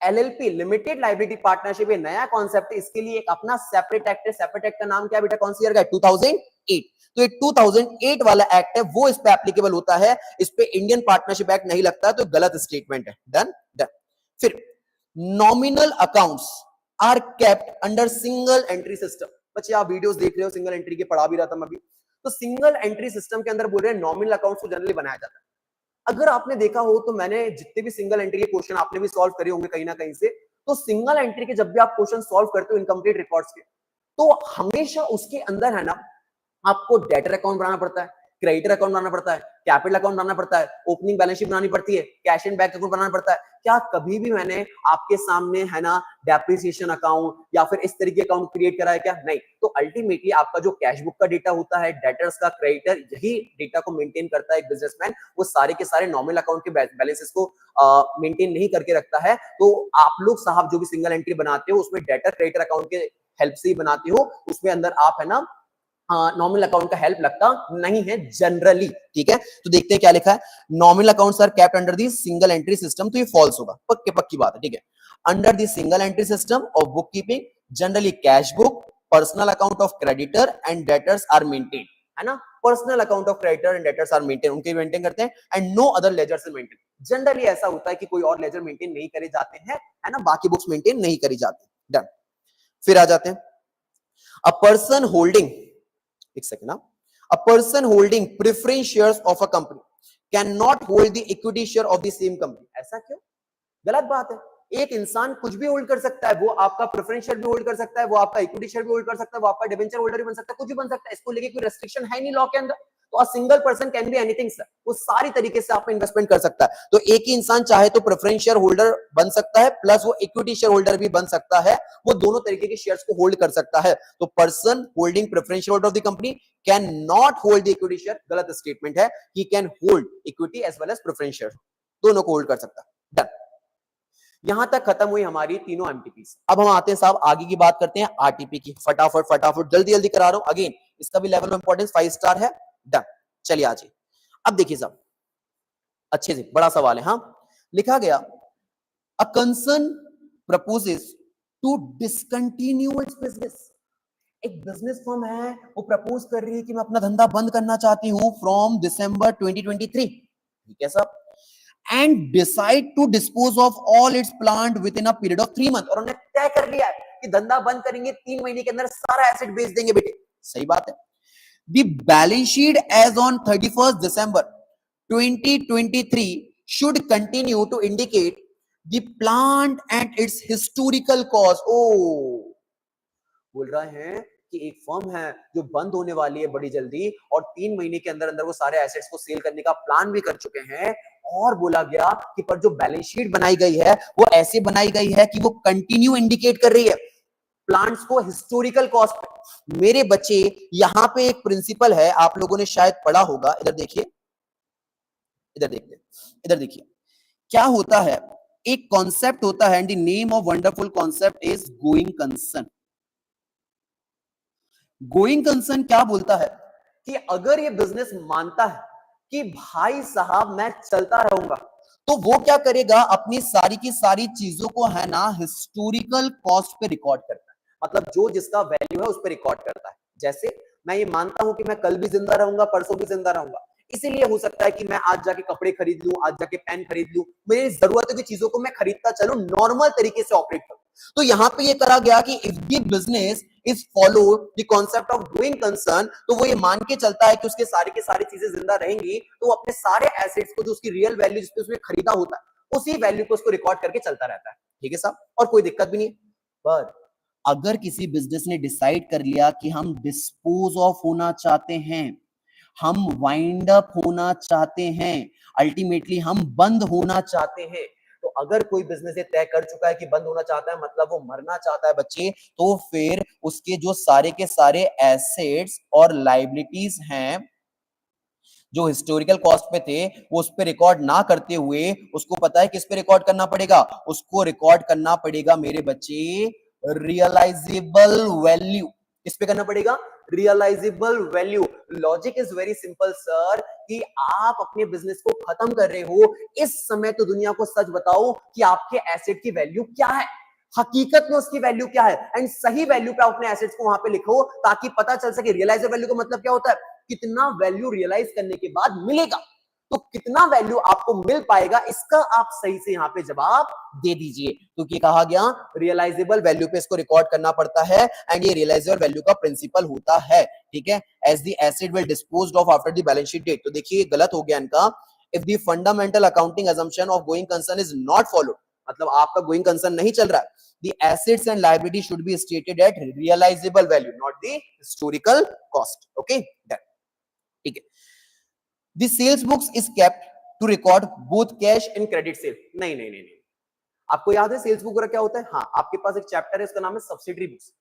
LLP limited liability partnership ये नया कॉन्सेप्ट है, इसके लिए एक अपना सेपरेट एक्ट है। सेपरेट एक्ट का नाम क्या है बेटा, कौन सी ईयर का है, 2008। तो ये 2008 वाला एक्ट है, वो इस पे एप्लीकेबल होता है, इस पे इंडियन पार्टनरशिप एक्ट नहीं लगता है, तो गलत स्टेटमेंट है। Done done. फिर nominal accounts are kept under single entry system. बच्चे आप वीडियोस देख रहे हो, सिंगल एंट्री के पढ़ा भी रहा था मैं अभी। तो सिंगल एंट्री सिस्टम के अंदर बोल रहे हैं नॉमिनल अकाउंट्स को जनरली बनाया जाता है। अगर आपने देखा हो तो मैंने जितने भी सिंगल एंट्री के क्वेश्चन आपने भी सॉल्व करे होंगे कहीं ना कहीं से, तो सिंगल एंट्री के जब भी आप क्वेश्चन सॉल्व करते हो इनकम्प्लीट रिकॉर्ड्स के, तो हमेशा उसके अंदर है ना आपको डेटर अकाउंट बनाना पड़ता है, क्रेडिटर अकाउंट बनाना पड़ता है, कैपिटल अकाउंट बनाना पड़ता है, ओपनिंग बैलेंस शीट बनानी पड़ती है, कैश एंड बैंक अकाउंट बनाना पड़ता है। क्या कभी भी मैंने आपके सामने है ना डेप्रिसिएशन अकाउंट या फिर इस तरीके अकाउंट क्रिएट करा है क्या? नहीं। तो अल्टीमेटली आपका जो कैश बुक का डेटा होता है, डेटर्स का, क्रेडिटर, यही डेटा को मेंटेन करता है एक बिजनेसमैन। वो सारे के सारे नॉर्मल अकाउंट के बैलेंसेस को मेंटेन नहीं करके रखता है। तो आप लोग साहब जो भी सिंगल एंट्री बनाते हो उसमें डेटर क्रेडिटर अकाउंट के हेल्प से ही बनाते हो, उसमें अंदर आप है ना नॉमिनल अकाउंट का हेल्प लगता नहीं है जनरली। ठीक है, तो देखते हैं क्या लिखा है। Nominal accounts are kept under the single entry system, तो ये फॉल्स होगा, पक्की बात है। ठीक है, under the single entry system of book keeping generally cash book, personal account of creditor and debtors are maintain, है ना। Personal account of creditor and debtors are maintain, उनके मेंटेन करते हैं, and no other ledgers are maintain. Generally ऐसा होता है कि कोई और लेजर मेंटेन नहीं करे जाते हैं, है ना, बाकी बुक्स मेंटेन नहीं करी जाती। डन। फिर आ जाते हैं अ पर्सन होल्डिंग, एक सेकेंड ना, a person holding preference shares of a company cannot hold the equity share of the same company। ऐसा क्यों? गलत बात है। एक इंसान कुछ भी होल्ड कर सकता है, वो आपका प्रेफरेंस शेयर भी होल्ड कर सकता है, वो आपका इक्विटी शेयर भी होल्ड कर सकता है, वो आपका डिबेंचर होल्डर भी बन सकता है, कुछ भी बन सकता है। इसको लेके कोई रेस्ट्रिक्शन है नहीं लॉ के अंदर। तो a single person can be anything sir, वो सारी तरीके से आप इन्वेस्टमेंट कर सकता है। तो एक ही इंसान चाहे तो प्रेफरेंस शेयर होल्डर बन सकता है, प्लस वो इक्विटी शेयर होल्डर भी बन सकता है, वो दोनों तरीके के शेयर्स को होल्ड कर सकता है। तो person holding preference share holder of the company can not hold the equity share, गलत स्टेटमेंट है। He can hold equity as well as preference share, दोनों को होल्ड कर सकता है। डन। यहां तक खत्म हुई हमारी तीनों एमटीपीस। अब हम आते हैं साहब आगे की बात करते हैं आरटीपी की। फटाफट जल्दी जल्दी करा रहा हूं। अगेन इसका भी लेवल ऑफ इंपॉर्टेंस 5 स्टार है। डन। चलिए आ जाइए। अब देखिए साहब अच्छे से, बड़ा सवाल है। हाँ, लिखा गया a concern proposes to discontinue its business. एक बिजनेस फर्म है, वो प्रपोज कर रही है कि मैं अपना धंधा बंद करना चाहती हूं फ्रॉम दिसंबर 2023। ठीक है साहब, and decide to dispose of all its plant within a period of 3 months। और उन्होंने तय कर लिया है कि धंधा बंद करेंगे, 3 महीने के अंदर सारा एसेट बेच देंगे बेटे। सही बात है। The balance sheet as on 31st December 2023 should continue to indicate the plant and its historical cost। oh, बोल रहे हैं कि एक फर्म है जो बंद होने वाली है बड़ी जल्दी, और 3 महीने के अंदर अंदर वो सारे एसेट्स को सेल करने का प्लान भी कर चुके हैं। और बोला गया कि पर जो बैलेंस शीट बनाई गई है वो ऐसे बनाई गई है कि वो कंटिन्यू इंडिकेट कर रही है प्लांट्स को हिस्टोरिकल कॉस्ट। मेरे बच्चे यहां पे एक प्रिंसिपल है, आप लोगों ने शायद पढ़ा होगा। इधर देखिए, इधर देखते, इधर देखिए क्या होता है। एक कॉन्सेप्ट होता है, and the name of wonderful concept is going concern. Going concern क्या बोलता है कि अगर ये बिजनेस मानता है कि भाई साहब मैं चलता रहूंगा, तो वो क्या करेगा, अपनी सारी की सारी चीजों को है ना हिस्टोरिकल कॉस्ट पे रिकॉर्ड करता है। मतलब जो जिसका वैल्यू है उस पर रिकॉर्ड करता है। जैसे मैं ये मानता हूं कि मैं कल भी जिंदा रहूंगा, परसों भी जिंदा रहूंगा, इसीलिए हो सकता है कि मैं आज जाके कपड़े खरीद लूं, आज जाके पेन खरीद लूं, मेरी जरूरत की चीजों को मैं खरीदता चलूं, नॉर्मल तरीके से ऑपरेट करूं। तो यहां पे ये करा गया कि if the business is follow the concept of going concern, तो वो ये मान के चलता है कि उसके सारे के सारी चीजें जिंदा रहेंगी, तो वो अपने सारे एसेट्स को जो उसकी रियल वैल्यू जिसपे उसने खरीदा होता है उसी वैल्यू को उसको रिकॉर्ड करके चलता रहता है। ठीक है साहब, और कोई दिक्कत भी नहीं। पर अगर किसी बिजनेस ने डिसाइड कर लिया कि हम डिस्पोज ऑफ होना चाहते हैं, हम वाइंड अप होना चाहते हैं, अल्टीमेटली हम बंद होना चाहते हैं, तो अगर कोई बिजनेस ये तय कर चुका है कि बंद होना चाहता है, मतलब वो मरना चाहता है बच्चे, तो फिर उसके जो सारे के सारे एसेट्स और लायबिलिटीज हैं जो हिस्टोरिकल कॉस्ट पे थे, वो उस पे रिकॉर्ड ना करते हुए उसको पता है किस पे रिकॉर्ड करना पड़ेगा, उसको रिकॉर्ड करना पड़ेगा मेरे बच्चे रियलाइजेबल वैल्यू। किस पे करना पड़ेगा, realisable value. Logic is very simple sir, कि आप अपने बिजनेस को खत्म कर रहे हो, इस समय तो दुनिया को सच बताओ कि आपके एसेट की वैल्यू क्या है, हकीकत में उसकी वैल्यू क्या है, एंड सही वैल्यू पे अपने एसेट्स को वहां पे लिखो ताकि पता चल सके। रियलाइजेबल वैल्यू का मतलब क्या होता है, कितना वैल्यू रियलाइज करने के बाद मिलेगा, तो कितना वैल्यू आपको मिल पाएगा, इसका आप सही से यहां पे जवाब दे दीजिए। क्योंकि कहा गया रियलाइजेबल वैल्यू पे इसको रिकॉर्ड करना पड़ता है, एंड ये रियलाइजेबल वैल्यू का प्रिंसिपल होता है। ठीक है, as the asset will disposed of after the balance sheet date. तो देखिए गलत हो गया इनका। If the fundamental accounting assumption of going concern is not followed, मतलब आपका गोइंग कंसर्न नहीं चल रहा है, the assets and liability should be stated at realizable value, not the historical cost। okay, done। ठीक है, the sales books is kept to record both cash and credit sale. नहीं नहीं नहीं नहीं, आपको याद है सेल्स बुक क्या होता है? हाँ, आपके पास एक चैप्टर है, उसका नाम है सब्सिडरी बुक्स।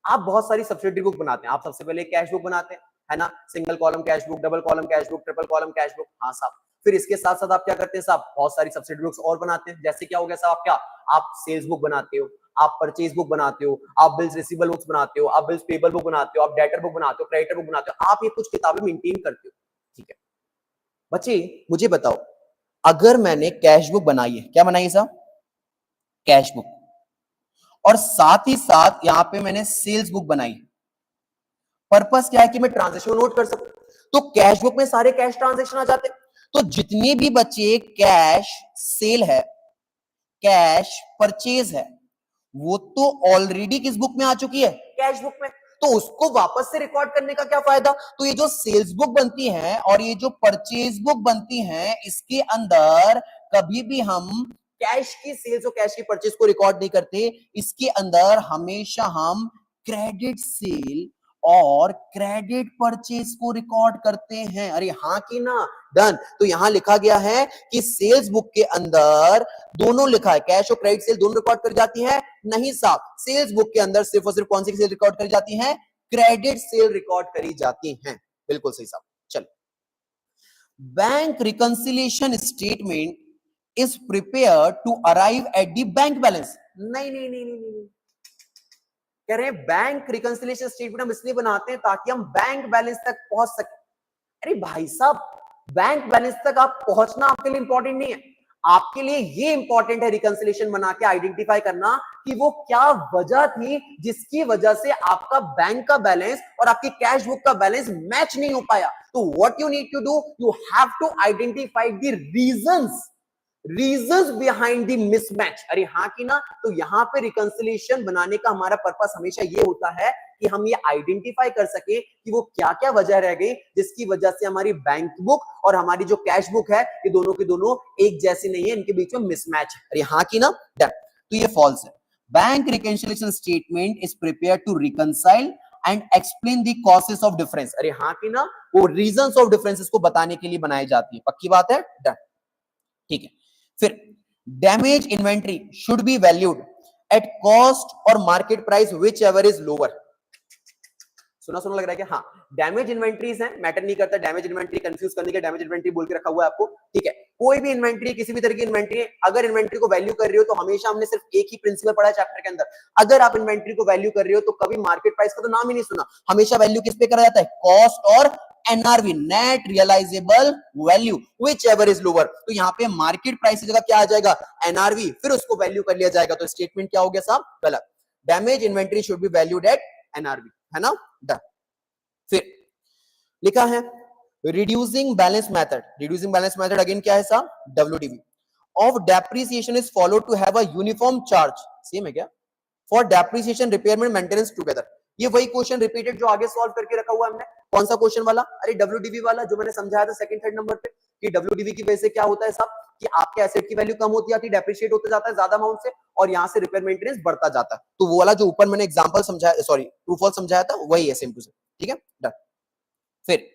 आप बहुत सारी सब्सिडरी बुक बनाते हैं। आप सबसे पहले कैश बुक बनाते हैं, है ना? Single column cash book, double column cash book, triple column cash book. हाँ साहब, फिर इसके साथ साथ आप क्या करते हैं साहब? बहुत सारी सब्सिडरी बुक्स और बनाते हैं। जैसे क्या हो गया साहब? आप क्या, आप सेल्स बुक बनाते हो, आप परचेज बुक बनाते हो, आप बिल्स रिसीवेबल बुक्स बनाते हो, आप बिल्स पेबल बुक बनाते हो, आप डेटर बुक बनाते हो, क्रेडिटर बुक बनाते हो। आप ये कुछ किताबें मेंटेन करते हो, ठीक है? बच्चे मुझे बताओ, अगर मैंने कैश बुक बनाई है, क्या बनाई है साहब? कैश बुक, और साथ ही साथ यहां पे मैंने सेल्स बुक बनाई। पर्पस क्या है? कि मैं ट्रांजेक्शन नोट कर सकूं। तो कैश बुक में सारे कैश ट्रांजेक्शन आ जाते हैं। तो जितने भी बच्चे कैश सेल है, कैश परचेज है, वो तो ऑलरेडी किस बुक में आ चुकी है? कैश बुक में। तो उसको वापस से रिकॉर्ड करने का क्या फायदा? तो ये जो सेल्स बुक बनती है और ये जो परचेज बुक बनती है, इसके अंदर कभी भी हम कैश की सेल्स और कैश की परचेज को रिकॉर्ड नहीं करते। इसके अंदर हमेशा हम क्रेडिट सेल और क्रेडिट परचेज को रिकॉर्ड करते हैं। अरे हाँ कि ना? डन। तो यहां लिखा गया है कि सेल्स बुक के अंदर दोनों लिखा है, कैश और क्रेडिट सेल दोनों रिकॉर्ड कर जाती है। नहीं साहब, सेल्स बुक के अंदर सिर्फ और सिर्फ कौन सी सेल रिकॉर्ड करी जाती है? क्रेडिट सेल रिकॉर्ड करी जाती हैं। बिल्कुल सही साहब। चलो, bank reconciliation statement is prepare to arrive at the bank balance. नहीं नहीं नहीं नहीं नहीं, कह रहे हैं बैंक रिकंसिलिएशन स्टेटमेंट हम इसलिए बनाते हैं ताकि हम बैंक बैलेंस तक पहुंच सके। अरे भाई साहब, बैंक बैलेंस तक आप पहुंचना आपके लिए इंपॉर्टेंट नहीं है। आपके लिए ये इंपॉर्टेंट है रिकंसिलिएशन बना के आइडेंटिफाई करना कि वो क्या वजह थी जिसकी वजह से आपका बैंक का बैलेंस और आपकी कैश बुक का बैलेंस मैच नहीं हो पाया। तो what you need to do, you have to identify the reasons behind the mismatch. अरे हाँ कि ना? तो यहां पे रिकंसिलिएशन बनाने का हमारा पर्पस हमेशा ये होता है कि हम ये आइडेंटिफाई कर सके कि वो क्या क्या वजह रह गई जिसकी वजह से हमारी बैंक बुक और हमारी जो कैश बुक है, ये दोनों की दोनों एक जैसी नहीं है, इनके बीच में मिसमैच है। अरे हाँ कि ना? तो ये फॉल्स है। Bank reconciliation statement is prepare to reconcile and explain the causes of difference. अरे हाँ कि ना? वो रीजंस ऑफ डिफरेंसेस को बताने के लिए बनाई जाती है। पक्की बात है? डन। ठीक है। फिर damage inventory should be valued at cost और market price whichever is lower. सुना सुना लग रहा है कि हाँ, डैमेज इन्वेंट्रीज हैं, मैटर नहीं करता। डैमेज इन्वेंट्री कंफ्यूज करने के डैमेज इन्वेंट्री बोल के रखा हुआ है आपको, ठीक है? कोई भी इन्वेंट्री, किसी भी तरह की इन्वेंट्री, अगर इन्वेंट्री को वैल्यू कर रहे हो तो हमेशा हमने सिर्फ एक ही प्रिंसिपल पढ़ा है चैप्टर के अंदर। अगर आप इन्वेंट्री को वैल्यू कर रहे हो तो कभी मार्केट प्राइस का तो नाम ही नहीं सुना। हमेशा वैल्यू किस पे करा जाता है? कॉस्ट और NRV, net realisable value, whichever is lower. तो यहाँ पे मार्केट प्राइस की जगह क्या आ जाएगा? एनआरवी, फिर उसको वैल्यू कर लिया जाएगा। तो स्टेटमेंट क्या हो गया साहब? गलत। Damage inventory should be valued at NRV, है ना? डन। फिर लिखा है reducing balance method. Reducing balance method again क्या है साहब? WDV of depreciation is followed to have a uniform charge. Same है क्या? For depreciation repairment maintenance together. ये वही क्वेश्चन रिपीटेड जो आगे सॉल्व करके रखा हुआ हमने। कौन सा क्वेश्चन वाला? अरे डब्ल्यूडीबी वाला, जो मैंने समझाया था सेकंड थर्ड नंबर पे कि डब्ल्यूडीबी की वजह से क्या होता है साहब? कि आपके एसेट की वैल्यू कम होती जाती है, डेप्रिशिएट होता जाता है ज्यादा अमाउंट से, और यहां से रिपेयर मेंटेनेंस बढ़ता जाता है। तो वो वाला जो ऊपर मैंने एग्जांपल समझाया, सॉरी ट्रू फॉल्स समझाया था, वही है सेम टू सेम। ठीक है, डन। फिर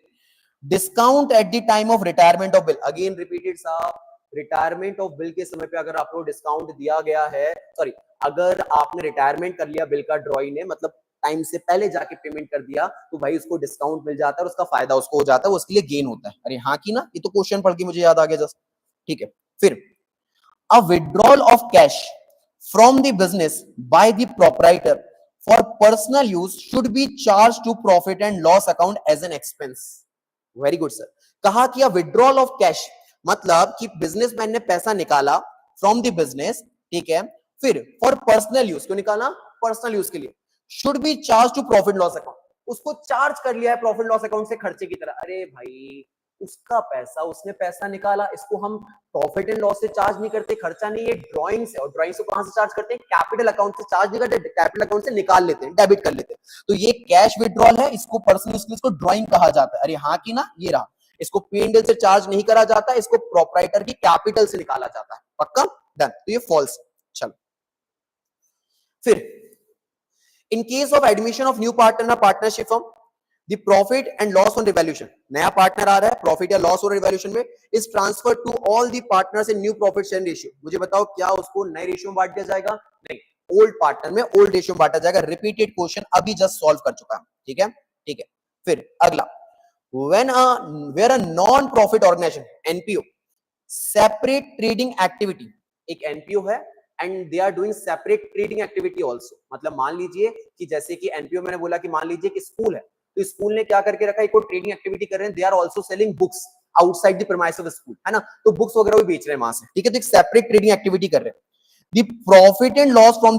discount at the time of retirement of bill. Again repeated साहब, रिटायरमेंट ऑफ बिल के समय पे अगर आपको डिस्काउंट दिया गया है, सॉरी अगर आपने रिटायरमेंट कर लिया बिल का, ड्रॉई ने मतलब टाइम से पहले जाके पेमेंट कर दिया, तो भाई उसको डिस्काउंट मिल जाता है और उसका फायदा उसको हो जाता है, वो उसके लिए गेन होता है। अरे हाँ कि ना? ये तो क्वेश्चन पढ़ के मुझे याद आ गया जस्ट। ठीक है। फिर a withdrawal of cash from the business by the proprietor for personal use should be charge to profit and loss account as an expense. Very good sir. कहा कि विड्रॉल ऑफ कैश मतलब कि businessman ने पैसा निकाला from the business, ठीक है, फिर फॉर पर्सनल यूज, क्यों निकाला? पर्सनल यूज के लिए। Should be charge to profit loss account, उसको चार्ज कर लिया है प्रॉफिट लॉस अकाउंट से खर्चे की तरह। अरे भाई, उसका पैसा, उसने पैसा निकाला, इसको हम प्रॉफिट एंड लॉस से चार्ज नहीं करते, खर्चा नहीं है, ड्रॉइंग से। और ड्रॉइंग से कहां से चार्ज करते हैं? कैपिटल अकाउंट से चार्ज नहीं करते, कैपिटल अकाउंट से निकाल लेते हैं, डेबिट कर लेते हैं। तो ये कैश विड्रॉल है, इसको पर्सनल, इसको ड्रॉइंग कहा जाता है। अरे हाँ कि ना? ये रहा। इसको P&L से चार्ज नहीं करा जाता, इसको प्रोप्राइटर की कैपिटल से निकाला जाता है। पक्का? डन। तो ये फॉल्स। चलो, फिर in case of admission of new partner partnership firm, the profit and loss on revaluation, नया पार्टनर आ रहा है, प्रॉफिट या लॉस ऑन रिवैल्यूएशन में is transfer to all the partners in new profit share ratio. मुझे बताओ क्या उसको नए रेशियो में बांट दिया जाएगा? नहीं, ओल्ड पार्टनर में ओल्ड रेशियो में बांटा जाएगा। रिपीटेड क्वेश्चन अभी जस्ट सॉल्व कर चुका है, ठीक है ठीक है। फिर अगला, when a where a non profit organization NPO separate trading activity, एक NPO है and they are doing separate trading activity also. मतलब मान लीजिए कि जैसे कि एनपीओ मैंने बोला कि मान लीजिए कि स्कूल है, तो स्कूल ने क्या करके रखा है, एक और ट्रेडिंग एक्टिविटी कर रहे हैं, they are also selling books outside the premise of school, है ना, तो बुक्स वगैरह भी बेच रहे हैं वहां से, ठीक है, तो एक सेपरेट ट्रेडिंग एक्टिविटी कर रहे हैं। The profit and loss from the